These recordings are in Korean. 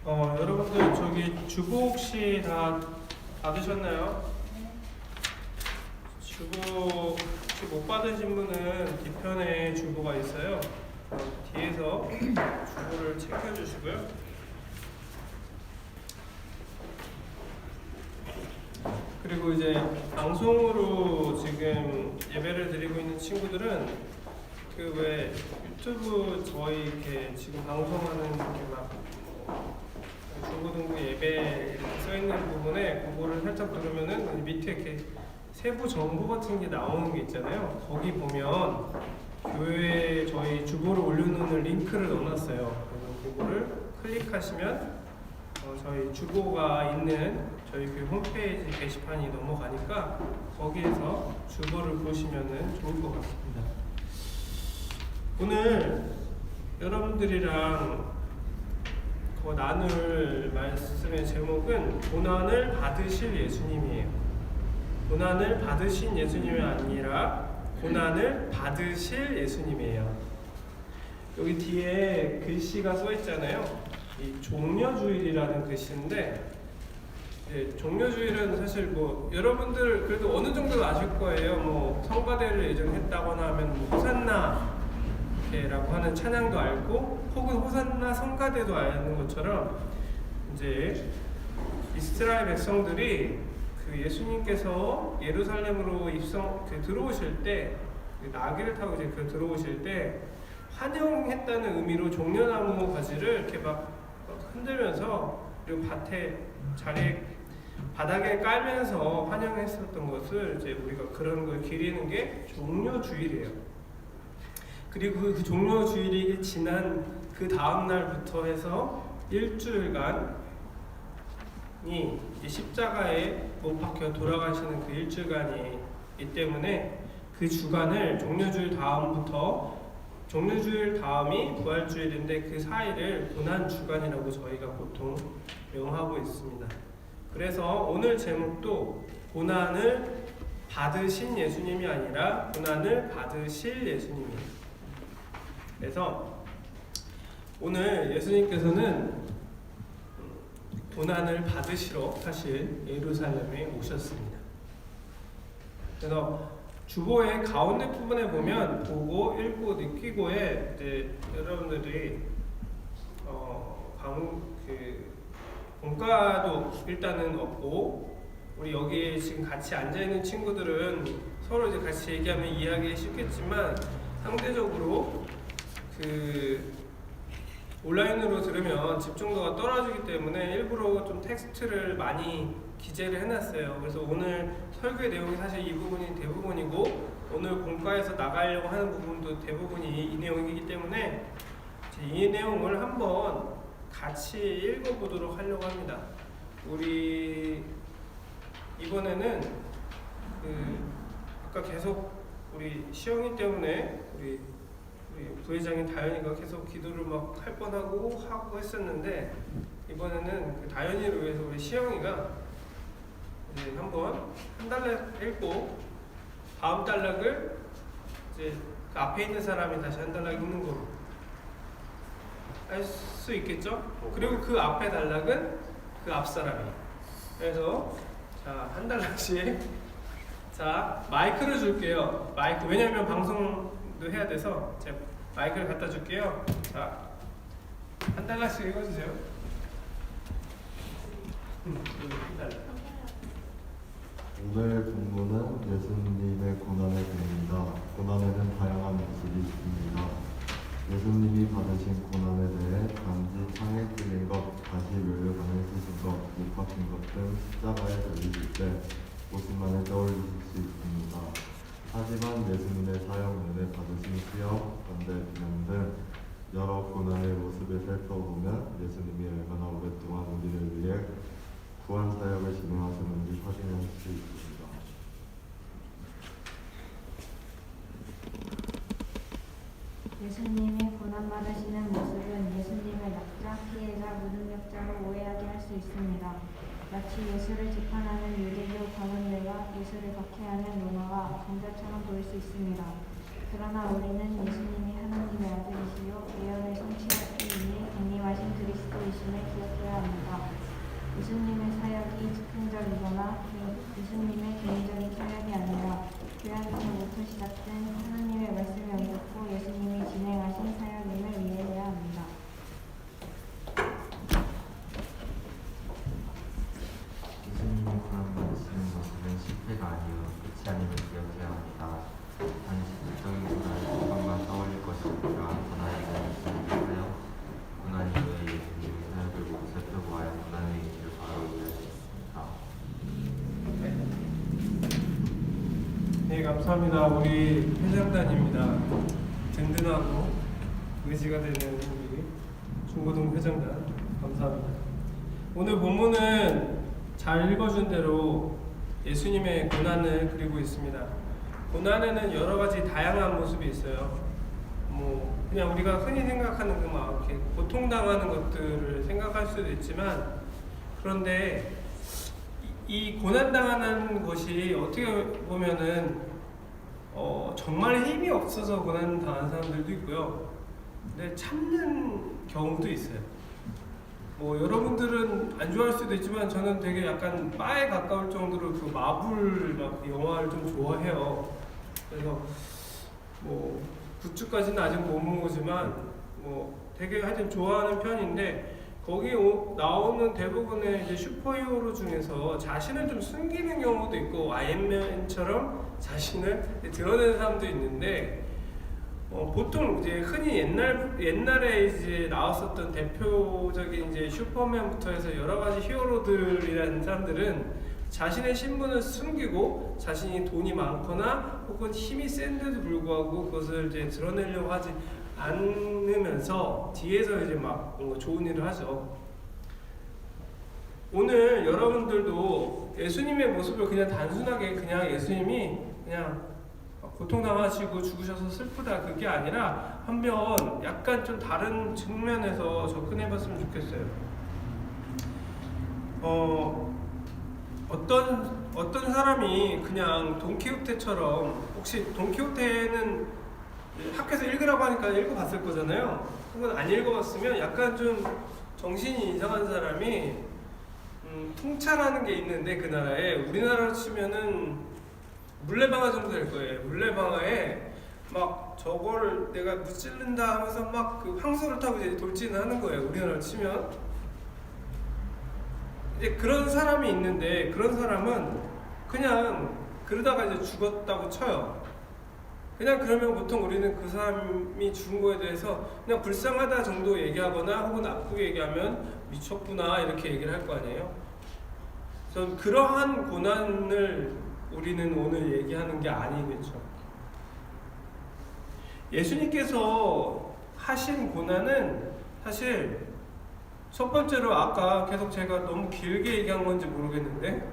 여러분들 저기 주보 혹시 다 받으셨나요? 주보 혹시 못 받으신 분은 뒤편에 주보가 있어요. 뒤에서 주보를 챙겨주시고요. 그리고 이제 방송으로 지금 예배를 드리고 있는 친구들은 그 왜 유튜브 저희 이렇게 지금 방송하는 이렇게 막 중고등부 예배 이렇게 써 있는 부분에 그거를 살짝 누르면은 밑에 이렇게 세부 정보 같은 게 나오는 게 있잖아요. 거기 보면 교회에 저희 주보를 올려놓는 링크를 넣어놨어요. 그래서 그거를 클릭하시면 저희 주보가 있는 저희 그 홈페이지 게시판이 넘어가니까 거기에서 주보를 보시면은 좋을 것 같습니다. 오늘 여러분들이랑 나눌 말씀의 제목은 고난을 받으실 예수님이에요. 고난을 받으신 예수님이 아니라 고난을 받으실 예수님이에요. 여기 뒤에 글씨가 써 있잖아요. 이 종려주일이라는 글씨인데, 종려주일은 사실 뭐 여러분들 그래도 어느 정도 아실 거예요. 뭐 성가대를 예전에 했다거나 하면 뭐 호산나 라고 하는 찬양도 알고, 혹은 호산나 성가대도 아는 것처럼 이제 이스라엘 백성들이 그 예수님께서 예루살렘으로 들어오실 때, 나귀를 타고 이제 들어오실 때 환영했다는 의미로 종려나무 가지를 이렇게 막 흔들면서 그리고 바닥에 깔면서 환영했었던 것을 이제 우리가 그런 걸 기리는 게 종려주일이에요. 그리고 그 종려주일이 지난 그 다음 날부터 해서 일주일간이 십자가에 못 박혀 돌아가시는 그 일주일간이기 때문에 그 주간을 종려주일 다음이 부활주일인데 그 사이를 고난주간이라고 저희가 보통 명하고 있습니다. 그래서 오늘 제목도 고난을 받으신 예수님이 아니라 고난을 받으실 예수님이에요. 그래서 오늘 예수님께서는 고난을 받으시러 사실 예루살렘에 오셨습니다. 그래서 주보의 가운데 부분에 보면 보고 읽고 느끼고에 이제 여러분들이 본가도 일단은 없고, 우리 여기에 지금 같이 앉아 있는 친구들은 서로 이제 같이 얘기하면 이해하기 쉽겠지만 상대적으로 온라인으로 들으면 집중도가 떨어지기 때문에 일부러 좀 텍스트를 많이 기재를 해놨어요. 그래서 오늘 설교의 내용이 사실 이 부분이 대부분이고, 오늘 공과에서 나가려고 하는 부분도 대부분이 이 내용이기 때문에 이 내용을 한번 같이 읽어보도록 하려고 합니다. 우리 이번에는 아까 계속 우리 시영이 때문에 우리 부회장인 다현이가 계속 기도를 막 할 뻔하고 하고 했었는데, 이번에는 그 다현이를 위해서 우리 시영이가 이제 한번 한 단락 읽고 다음 단락을 이제 그 앞에 있는 사람이 다시 한 단락 읽는 거로 할 수 있겠죠? 그리고 그 앞에 단락은 그 앞 사람이. 그래서 자, 한 단락씩. 자, 마이크를 줄게요. 마이크, 왜냐면 방송도 해야 돼서 제가 마이크를 갖다 줄게요. 자, 한 달락씩 읽어주세요. 오늘 본문은 예수님의 고난의 글입니다. 고난에는 다양한 모습이 있습니다. 예수님이 받으신 고난에 대해 단지 창에 찔린 것, 다시 멸류관에 쓰신 것, 못 박힌 것 등 십자가에 달리실 때 모습만을 떠올리실 수 있습니다. 하지만 예수님의 사형 내내 받으신 수형, 연대, 비명 등 여러 고난의 모습을 살펴보면 예수님이 얼마나 오랫동안 우리를 위해 구원 사역을 진행하셨는지 확인할 수 있습니다. 예수님이 고난받으시는 모습은 예수님을 낙자, 피해자, 무능력자로 오해하게 할 수 있습니다. 마치 예수를 재판하는 유대교 관원들과 예수를 박해하는 로마가 강자처럼 보일 수 있습니다. 그러나 우리는 예수님이 하나님의 아들이시요 예언을 성취하기 위해 강림하신 그리스도이심을 기억해야 합니다. 예수님의 사역이 즉흥적이거나 예수님의 개인적인 사역이 아니라 교양서부터 시작된 하나님의 말씀을 옮겼고 예수님이 진행하신 사역임을 이해해야 합니다. 예수님이 구원받으시는 모습은 실패가 아니요 끝이 아님을 기억해야 합니다. 단지 일적인 고난을 조금만 떠올릴 것이 아니라 고난이 예수님을 하여 고난 이후에 예수님의 사역을 보고 살펴보아야 고난의 의미를 바로 이해할 수 있습니다. 네, 감사합니다. 우리 회장단입니다. 든든하고 의지가 되는 우리 중고등 회장단 감사합니다. 오늘 본문은 잘 읽어준 대로 예수님의 고난을 그리고 있습니다. 고난에는 여러 가지 다양한 모습이 있어요. 뭐 그냥 우리가 흔히 생각하는 그 막 이렇게 고통당하는 것들을 생각할 수도 있지만, 그런데 이 고난당하는 것이 어떻게 보면은 정말 힘이 없어서 고난당하는 사람들도 있고요. 근데 참는 경우도 있어요. 뭐 여러분들은 안 좋아할 수도 있지만 저는 되게 약간 바에 가까울 정도로 그 마블 막 영화를 좀 좋아해요. 그래서 뭐 굿즈까지는 아직 못 모으지만 뭐 되게 하여튼 좋아하는 편인데, 거기 나오는 대부분의 이제 슈퍼히어로 중에서 자신을 좀 숨기는 경우도 있고 아이언맨처럼 자신을 드러내는 사람도 있는데, 보통 이제 흔히 옛날에 이제 나왔었던 대표적인 이제 슈퍼맨부터 해서 여러 가지 히어로들이라는 사람들은 자신의 신분을 숨기고 자신이 돈이 많거나 혹은 힘이 센데도 불구하고 그것을 이제 드러내려고 하지 않으면서 뒤에서 이제 막 뭔가 좋은 일을 하죠. 오늘 여러분들도 예수님의 모습을 그냥 단순하게 그냥 예수님이 그냥 고통당하시고 죽으셔서 슬프다 그게 아니라 한번 약간 좀 다른 측면에서 접근해봤으면 좋겠어요. 어떤 사람이 그냥 돈키호테처럼, 혹시 돈키호테는 학교에서 읽으라고 하니까 읽어봤을 거잖아요. 혹은 안 읽어봤으면 약간 좀 정신이 이상한 사람이 통찰하는 게 있는데, 그 나라에 우리나라로 치면은 물레방아 정도 될 거예요. 물레방아에 막 저걸 내가 무찔른다 하면서 막 그 황소를 타고 이제 돌진을 하는 거예요. 우리나라로 치면 이제 그런 사람이 있는데, 그런 사람은 그냥 그러다가 이제 죽었다고 쳐요. 그냥 그러면 보통 우리는 그 사람이 죽은 거에 대해서 그냥 불쌍하다 정도 얘기하거나 혹은 나쁘게 얘기하면 미쳤구나 이렇게 얘기를 할 거 아니에요. 그래서 그러한 고난을 우리는 오늘 얘기하는 게 아니겠죠. 예수님께서 하신 고난은 사실 첫 번째로 아까 계속 제가 너무 길게 얘기한 건지 모르겠는데,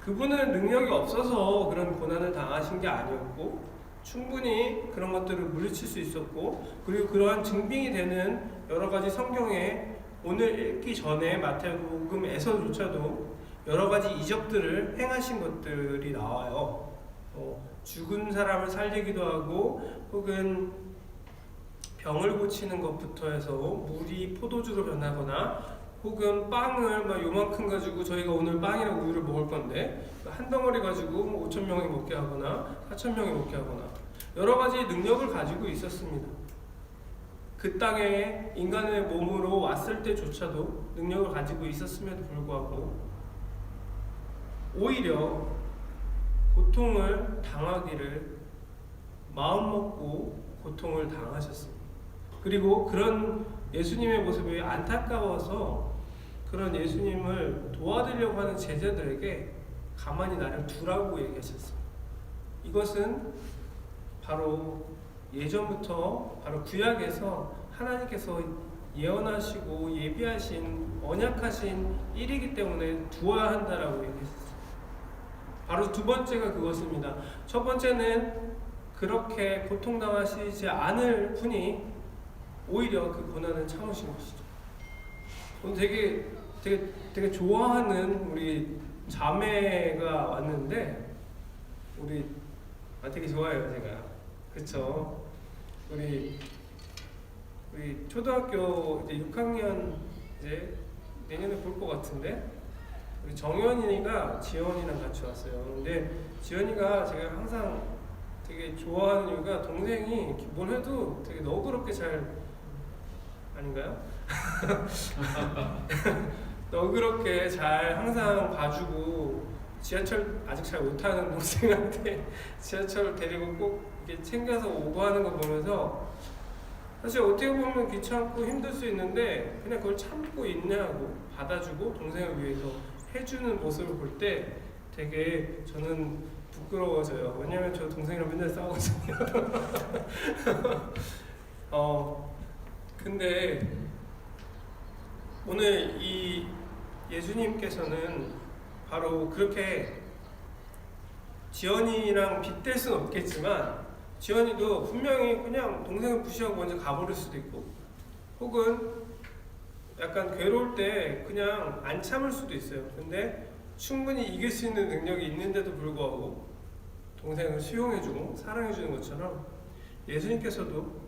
그분은 능력이 없어서 그런 고난을 당하신 게 아니었고 충분히 그런 것들을 물리칠 수 있었고, 그리고 그러한 증빙이 되는 여러 가지 성경에 오늘 읽기 전에 마태복음에서조차도 여러 가지 이적들을 행하신 것들이 나와요. 죽은 사람을 살리기도 하고, 혹은 병을 고치는 것부터 해서 물이 포도주로 변하거나, 혹은 빵을 막 요만큼 가지고 저희가 오늘 빵이랑 우유를 먹을 건데 한 덩어리 가지고 5,000명이 먹게 하거나 4,000명이 먹게 하거나 여러 가지 능력을 가지고 있었습니다. 그 땅에 인간의 몸으로 왔을 때조차도 능력을 가지고 있었음에도 불구하고 오히려 고통을 당하기를 마음 먹고 고통을 당하셨습니다. 그리고 그런 예수님의 모습이 안타까워서 그런 예수님을 도와드리려고 하는 제자들에게 가만히 나를 두라고 얘기하셨습니다. 이것은 바로 예전부터 바로 구약에서 하나님께서 예언하시고 예비하신 언약하신 일이기 때문에 두어야 한다라고 얘기했어요. 바로 두 번째가 그것입니다. 첫 번째는 그렇게 고통당하시지 않을 분이 오히려 그 고난을 참으신 것이죠. 오늘 되게 좋아하는 우리 자매가 왔는데, 우리 되게 좋아해요 제가. 그렇죠? 우리 초등학교 이제 6학년 이제 내년에 볼 것 같은데 우리 정현이가 지연이랑 같이 왔어요. 근데 지연이가 제가 항상 되게 좋아하는 이유가 동생이 뭘 해도 되게 너그럽게 잘 아닌가요? 너그럽게 잘 항상 봐주고 지하철 아직 잘 못타는 동생한테 지하철 데리고 꼭 이렇게 챙겨서 오고 하는 거 보면서 사실 어떻게 보면 귀찮고 힘들 수 있는데 그냥 그걸 참고 인내하고 받아주고 동생을 위해서 해주는 모습을 볼 때 되게 저는 부끄러워져요. 왜냐면 저 동생이랑 맨날 싸우거든요. 근데 오늘 이 예수님께서는 바로 그렇게 지연이랑 빗댈 수는 없겠지만 지연이도 분명히 그냥 동생을 무시하고 먼저 가버릴 수도 있고 혹은 약간 괴로울 때 그냥 안 참을 수도 있어요. 근데 충분히 이길 수 있는 능력이 있는데도 불구하고 동생을 수용해주고 사랑해주는 것처럼 예수님께서도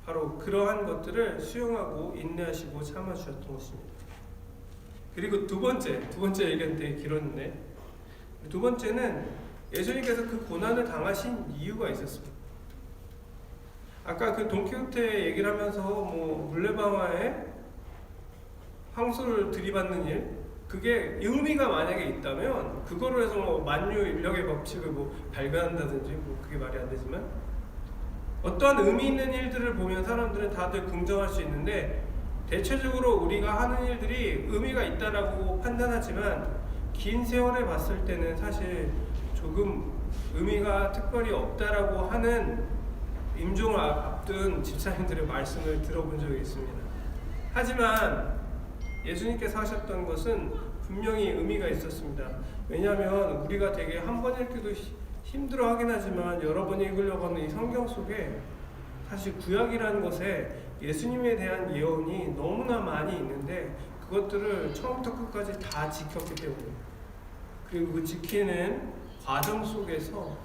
바로 그러한 것들을 수용하고 인내하시고 참아주셨던 것입니다. 그리고 두 번째 얘기는 되게 길었는데 두 번째는 예수님께서 그 고난을 당하신 이유가 있었습니다. 아까 그 돈키호테 얘기를 하면서 뭐 물레방아에 황소를 들이받는 일 그게 의미가 만약에 있다면 그거로 해서 뭐 만유인력의 법칙을 뭐 발견한다든지 뭐 그게 말이 안 되지만 어떠한 의미 있는 일들을 보면 사람들은 다들 긍정할 수 있는데 대체적으로 우리가 하는 일들이 의미가 있다라고 판단하지만 긴 세월에 봤을 때는 사실 조금 의미가 특별히 없다라고 하는 임종을 앞둔 집사님들의 말씀을 들어본 적이 있습니다. 하지만 예수님께서 하셨던 것은 분명히 의미가 있었습니다. 왜냐하면 우리가 되게 한 번 읽기도 힘들어 하긴 하지만 여러 번 읽으려고 하는 이 성경 속에 사실 구약이라는 것에 예수님에 대한 예언이 너무나 많이 있는데 그것들을 처음부터 끝까지 다 지켰기 때문에 그리고 그 지키는 과정 속에서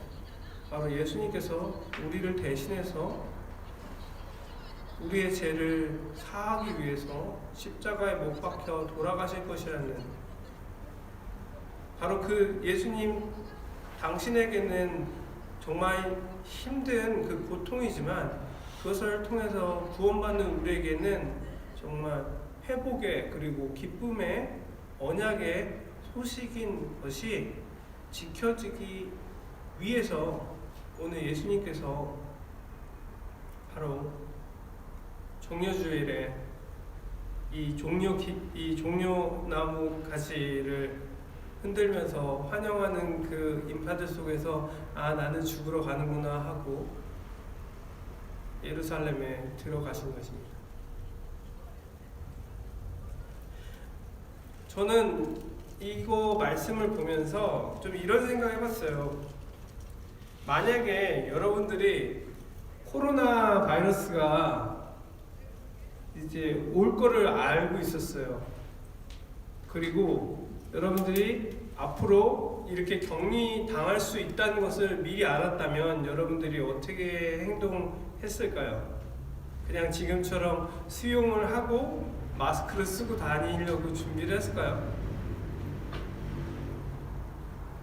바로 예수님께서 우리를 대신해서 우리의 죄를 사하기 위해서 십자가에 못 박혀 돌아가실 것이라는 바로 그 예수님 당신에게는 정말 힘든 그 고통이지만 그것을 통해서 구원받는 우리에게는 정말 회복의 그리고 기쁨의 언약의 소식인 것이 지켜지기 위해서 오늘 예수님께서 바로 종려주일에 이 종려나무 가지를 흔들면서 환영하는 그 인파들 속에서 아 나는 죽으러 가는구나 하고 예루살렘에 들어가신 것입니다. 저는 이거 말씀을 보면서 좀 이런 생각 해봤어요. 만약에 여러분들이 코로나 바이러스가 이제 올 거를 알고 있었어요. 그리고 여러분들이 앞으로 이렇게 격리 당할 수 있다는 것을 미리 알았다면 여러분들이 어떻게 행동했을까요? 그냥 지금처럼 수용을 하고 마스크를 쓰고 다니려고 준비를 했을까요?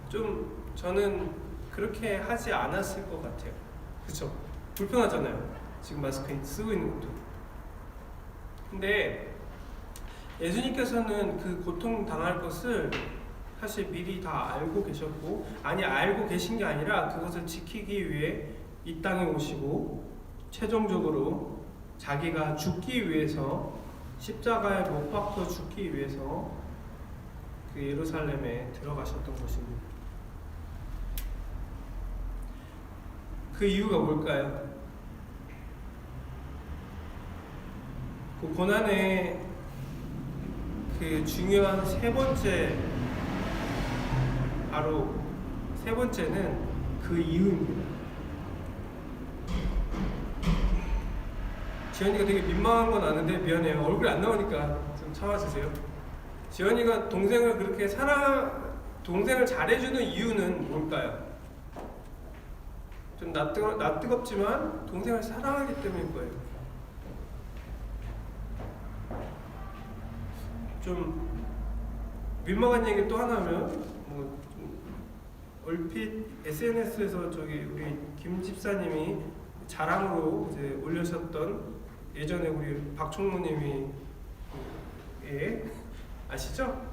좀 저는 그렇게 하지 않았을 것 같아요. 그쵸? 불편하잖아요. 지금 마스크 쓰고 있는 것도. 근데 예수님께서는 그 고통 당할 것을 사실 미리 다 알고 계셨고 아니 알고 계신 게 아니라 그것을 지키기 위해 이 땅에 오시고 최종적으로 자기가 죽기 위해서 십자가에 못 박혀 죽기 위해서 그 예루살렘에 들어가셨던 것입니다. 그 이유가 뭘까요? 그 고난의 그 중요한 세 번째 바로 세 번째는 그 이유입니다. 지연이가 되게 민망한 건 아는데 미안해요. 얼굴이 안 나오니까 좀 참아주세요. 지연이가 동생을 그렇게 동생을 잘해주는 이유는 뭘까요? 좀 낯뜨겁지만 동생을 사랑하기 때문일 거예요. 좀 민망한 얘기 또 하나 하면 뭐좀 얼핏 SNS에서 저기 우리 김 집사님이 자랑으로 이제 올려셨던 예전에 우리 박총무님이 예 아시죠?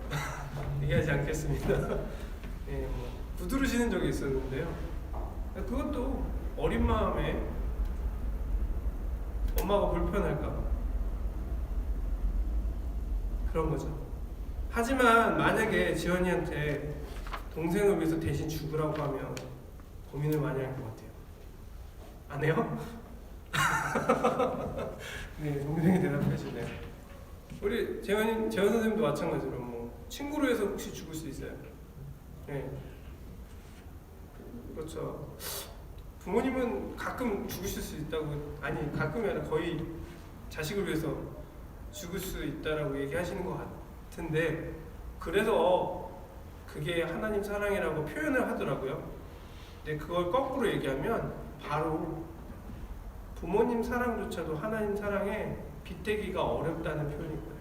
얘기하지 않겠습니다. 예, 뭐 두드러지는 적이 있었는데요. 그것도 어린 마음에 엄마가 불편할까 그런 거죠. 하지만 만약에 지연이한테 동생을 위해서 대신 죽으라고 하면 고민을 많이 할 것 같아요. 안 해요? 네, 동생이 대답해 주네요. 우리 재현 선생님도 마찬가지로 뭐 친구로 해서 혹시 죽을 수 있어요? 네, 그렇죠. 부모님은 가끔 죽으실 수 있다고, 아니 가끔이 아니라 거의 자식을 위해서 죽을 수 있다라고 얘기하시는 것 같은데, 그래서 그게 하나님 사랑이라고 표현을 하더라고요. 근데 그걸 거꾸로 얘기하면 바로 부모님 사랑조차도 하나님 사랑에 빗대기가 어렵다는 표현인 거예요.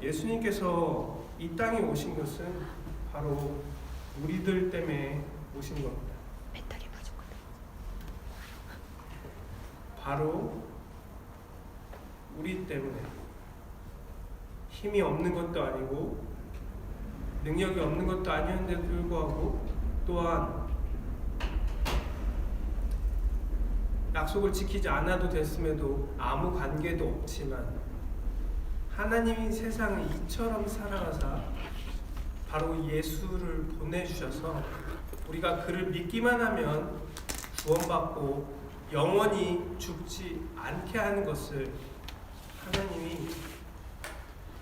예수님께서 이 땅에 오신 것은 바로 우리들 때문에 오신 겁니다. 바로 우리 때문에. 힘이 없는 것도 아니고 능력이 없는 것도 아니었는데도 불구하고, 또한 약속을 지키지 않아도 됐음에도 아무 관계도 없지만 하나님이 세상을 이처럼 사랑하사 바로 예수를 보내주셔서 우리가 그를 믿기만 하면 구원받고 영원히 죽지 않게 하는 것을 하나님이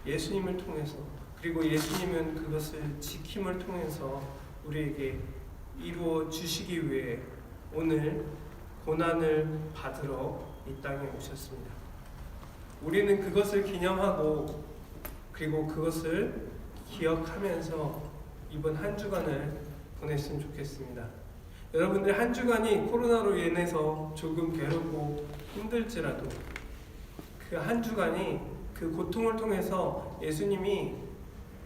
예수님을 통해서, 그리고 예수님은 그것을 지킴을 통해서 우리에게 이루어 주시기 위해 오늘 고난을 받으러 이 땅에 오셨습니다. 우리는 그것을 기념하고 그리고 그것을 기억하면서 이번 한 주간을 보냈으면 좋겠습니다. 여러분들 한 주간이 코로나로 인해서 조금 괴롭고 힘들지라도 그 한 주간이 그 고통을 통해서 예수님이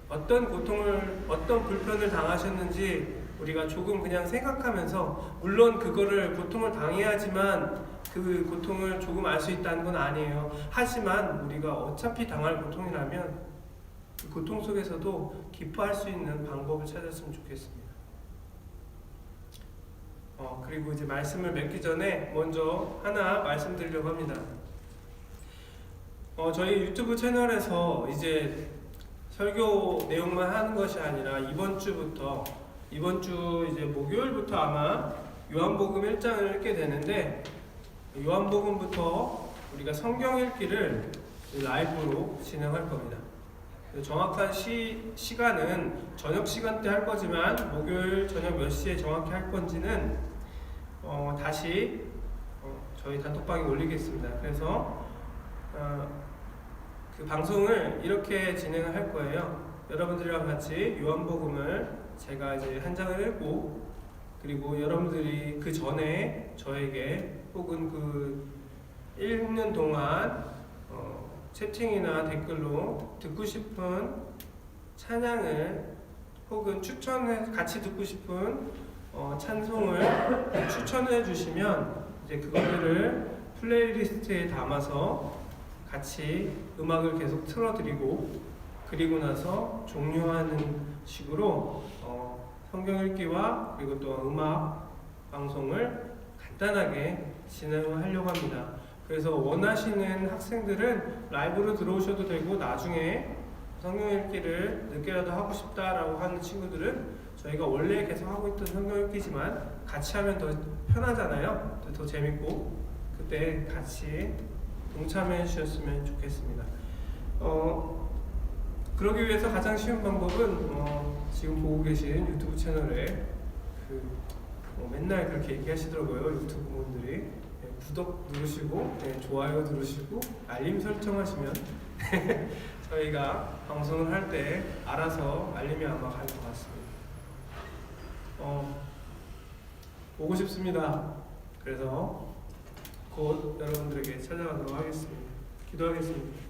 어떤 고통을, 어떤 불편을 당하셨는지 우리가 조금 그냥 생각하면서, 물론 그거를 고통을 당해야지만 그 고통을 조금 알 수 있다는 건 아니에요. 하지만 우리가 어차피 당할 고통이라면 그 고통 속에서도 기뻐할 수 있는 방법을 찾았으면 좋겠습니다. 그리고 이제 말씀을 맺기 전에 먼저 하나 말씀드리려고 합니다. 저희 유튜브 채널에서 이제 설교 내용만 하는 것이 아니라 이번 주 이제 목요일부터 아마 요한복음 1장을 읽게 되는데, 요한복음부터 우리가 성경 읽기를 라이브로 진행할 겁니다. 정확한 시간은 저녁 시간대 할 거지만 목요일 저녁 몇 시에 정확히 할 건지는 다시 저희 단톡방에 올리겠습니다. 그래서 그 방송을 이렇게 진행을 할 거예요. 여러분들이랑 같이 요한복음을 제가 이제 한 장을 읽고, 그리고 여러분들이 그 전에 저에게 혹은 그 읽는 동안 채팅이나 댓글로 듣고 싶은 찬양을 혹은 추천을 같이 듣고 싶은 찬송을 추천해 주시면 이제 그것들을 플레이리스트에 담아서 같이 음악을 계속 틀어드리고, 그리고 나서 종료하는 식으로 성경 읽기와 그리고 또 음악 방송을 간단하게 진행을 하려고 합니다. 그래서 원하시는 학생들은 라이브로 들어오셔도 되고, 나중에 성경 읽기를 늦게라도 하고 싶다라고 하는 친구들은 저희가 원래 계속 하고 있던 성경 읽기지만 같이 하면 더 편하잖아요. 더 재밌고, 그때 같이 동참해 주셨으면 좋겠습니다. 그러기 위해서 가장 쉬운 방법은 지금 보고 계신 유튜브 채널에 맨날 그렇게 얘기하시더라고요. 유튜브 분들이 구독 누르시고 좋아요 누르시고 알림 설정하시면 저희가 방송을 할 때 알아서 알림이 아마 갈 것 같습니다. 보고 싶습니다. 그래서 곧 여러분들에게 찾아가도록 하겠습니다. 기도하겠습니다.